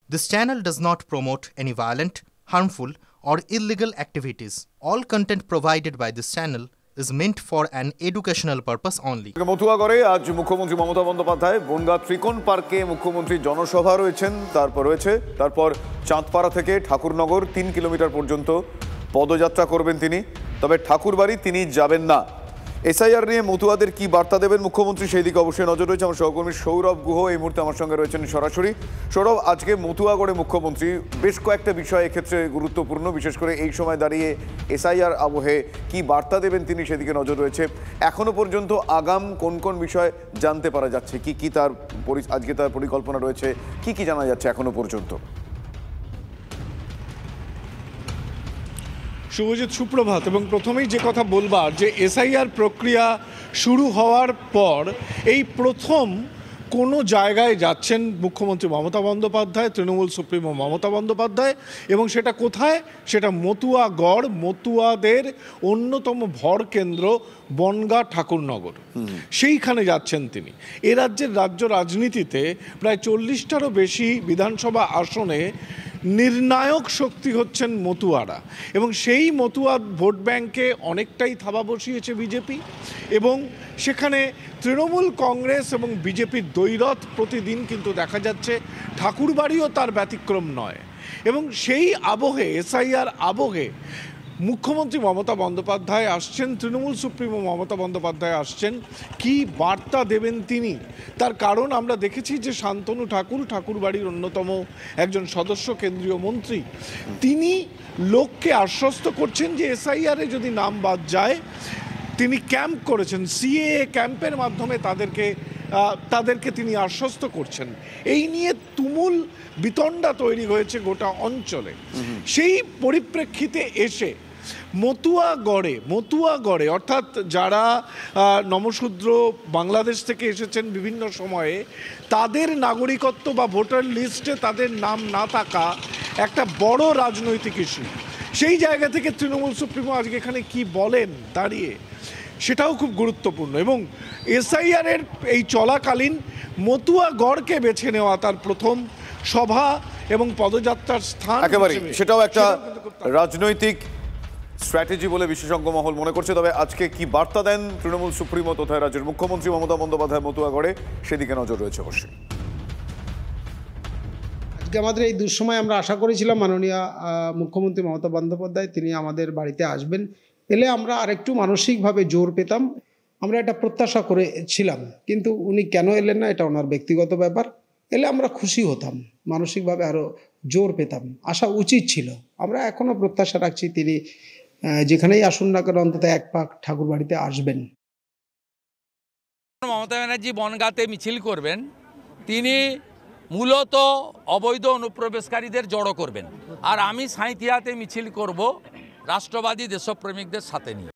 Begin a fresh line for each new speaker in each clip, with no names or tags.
This channel does not promote any violent, harmful, or illegal activities. All content provided by this channel is meant for an educational purpose only.
মতুয়াগড়ে আজ মুখ্যমন্ত্রী মমতা বন্দ্যোপাধ্যায় বনগা ত্রিকোণ পার্কে মুখ্যমন্ত্রী জনসভা রয়েছেন, তারপর চাঁদপাড়া থেকে ঠাকুরনগর 3 কিলোমিটার পর্যন্ত পদযাত্রা করবেন তিনি। তবে ঠাকুরবাড়ি তিনি যাবেন না। এসআইআর নিয়ে মতুয়াদের কি বার্তা দেবেন মুখ্যমন্ত্রী, সেই দিকে অবশ্যই নজর রয়েছে। আমার সহকর্মী সৌরভ গুহ এই মুহূর্তে আমার সঙ্গে রয়েছেন সরাসরি। সৌরভ, আজকে মতুয়াগড়ে মুখ্যমন্ত্রী বেশ কয়েকটা বিষয় এক্ষেত্রে গুরুত্বপূর্ণ, বিশেষ করে এই সময় দাঁড়িয়ে এসআইআর আবহে কি বার্তা দেবেন তিনি সেদিকে নজর রয়েছে। এখনো পর্যন্ত আগাম কোন কোন বিষয় জানতে পারা যাচ্ছে, কি তার আজকে তার পরিকল্পনা রয়েছে, কি জানা যাচ্ছে এখনো পর্যন্ত?
শুভজিৎ, সুপ্রভাত। এবং প্রথমেই যে কথা বলবার যে এসআইআর প্রক্রিয়া শুরু হওয়ার পর এই প্রথম কোনো জায়গায় যাচ্ছেন মুখ্যমন্ত্রী মমতা বন্দ্যোপাধ্যায়, তৃণমূল সুপ্রিমো মমতা বন্দ্যোপাধ্যায়, এবং সেটা কোথায়? সেটা মতুয়াগড়, মতুয়াদের অন্যতম ভর কেন্দ্র বনগা ঠাকুরনগর, সেইখানে যাচ্ছেন তিনি। এ রাজ্যের রাজনীতিতে প্রায় 40টারও বেশি বিধানসভা আসনে নির্ণায়ক শক্তি হচ্ছেন মতুয়ারা, এবং সেই মতুয়া ভোট ব্যাংকে অনেকটাই থাবা বসিয়েছে বিজেপি, এবং সেখানে তৃণমূল কংগ্রেস এবং বিজেপির দ্বৈরথ প্রতিদিন কিন্তু দেখা যাচ্ছে। ঠাকুরবাড়িও তার ব্যতিক্রম নয়। এবং সেই আবহে, এসআইআর আবহে মুখ্যমন্ত্রী মমতা বন্দ্যোপাধ্যায় আসছেন, তৃণমূল সুপ্রিমো মমতা বন্দ্যোপাধ্যায় আসছেন। কি বার্তা দেবেন তিনি? তার কারণ আমরা দেখেছি যে শান্তনু ঠাকুরবাড়ির অন্যতম একজন সদস্য, কেন্দ্রীয় মন্ত্রী, তিনি লোককে আশ্বস্ত করছেন যে এসআইআরে যদি নাম বাদ যায়, তিনি ক্যাম্প করেছেন, সিএএ ক্যাম্পের মাধ্যমে তাদেরকে তিনি আশ্বস্ত করছেন। এই নিয়ে তুমুল বিতণ্ডা তৈরি হয়েছে গোটা অঞ্চলে। সেই পরিপ্রেক্ষিতে এসে মতুয়াগড়ে অর্থাৎ যারা নমশূদ্র বাংলাদেশ থেকে এসেছেন বিভিন্ন সময়ে, তাদের নাগরিকত্ব বা ভোটার লিস্টে তাদের নাম না থাকা একটা বড় রাজনৈতিক ইস্যু। সেই জায়গা থেকে তৃণমূল সুপ্রিমো আজকে এখানে কি বলেন দাঁড়িয়ে, সেটাও খুব গুরুত্বপূর্ণ। এবং এসআইআরের এই চলাকালীন মতুয়াগড়কে বেছে নেওয়া তার প্রথম সভা এবং পদযাত্রার স্থান,
একেবারে সেটাও একটা রাজনৈতিক স্ট্র্যাটেজি বলে বিশেষজ্ঞ মহল মনে করছে। তবে আজকে কি বার্তা দেন তৃণমূল সুপ্রিমো তথা রাজ্যের মুখ্যমন্ত্রী মমতা বন্দ্যোপাধ্যায় মতুয়াগড়ে, সেদিকে নজর রয়েছে অবশ্যই।
আজকে আমাদের এই দুঃসময় আমরা আশা করেছিলাম মাননীয় মুখ্যমন্ত্রী মমতা বন্দ্যোপাধ্যায় তিনি আমাদের বাড়িতে আসবেন, এলে আমরা আরেকটু মানসিকভাবে জোর পেতাম, আমরা এটা প্রত্যাশা করেছিলাম। কিন্তু উনি কেন এলেন না, এটা ওনার ব্যক্তিগত ব্যাপার। এলে আমরা খুশি হতাম, মানসিকভাবে আরও জোর পেতাম, আসা উচিত ছিল। আমরা এখনও প্রত্যাশা রাখছি তিনি যেখানেই আসুন না কেন অন্তত এক পাক ঠাকুর বাড়িতে আসবেন।
মমতা ব্যানার্জি বনগাঁতে মিছিল করবেন, তিনি মূলত অবৈধ অনুপ্রবেশকারীদের জড়ো করবেন, আর আমি সাঁইথিয়াতে মিছিল করব রাষ্ট্রবাদী দেশপ্রেমিকদের সাথে নিয়ে।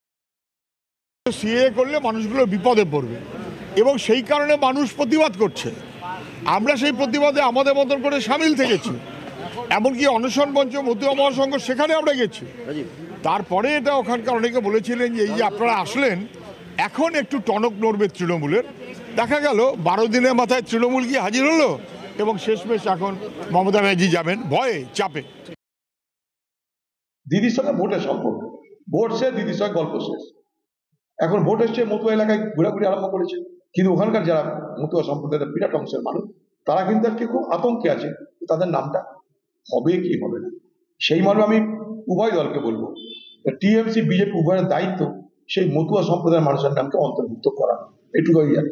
সিএ করলে মানুষগুলো বিপদে পড়বে, এবং সেই কারণে মানুষ প্রতিবাদ করছে। আমরা সেই প্রতিবাদে আমাদের মতন করে সামিল থেকেছি, এমনকি অনশন মঞ্চ মতুয়া মহাসংঘ সেখানে আমরা গেছি। তারপরে এটা ওখানকার অনেকে বলেছিলেন যে এই যে আপনারা আসলেন, এখন একটু টনক নড়বে তৃণমূলের। দেখা গেল 12 দিনের মাথায় তৃণমূল গিয়ে হাজির হলো, এবং শেষমেশ এখন মমতা ব্যানার্জি যাবেন ভয়ে চাপে।
দিদির সঙ্গে ভোটের সম্পর্ক, ভোট শেষ, দিদির সঙ্গে গল্প শেষ। এখন ভোট এসছে, মতুয়া এলাকায় ঘোরাঘুরি আরম্ভ করেছে, কিন্তু ওখানকার যারা মতুয়া সম্প্রদায়ের বিরাট অংশের মানুষ, তারা কিন্তু আজকে খুব আতঙ্কে আছে তাদের নামটা হবে কি হবে না। সেই মর্মে আমি উভয় দলকে বলবো, টিএমসি বিজেপি উভয়ের দায়িত্ব সেই মতুয়া সম্প্রদায়ের মানুষের নামকে অন্তর্ভুক্ত করা, এটুকুই জানি।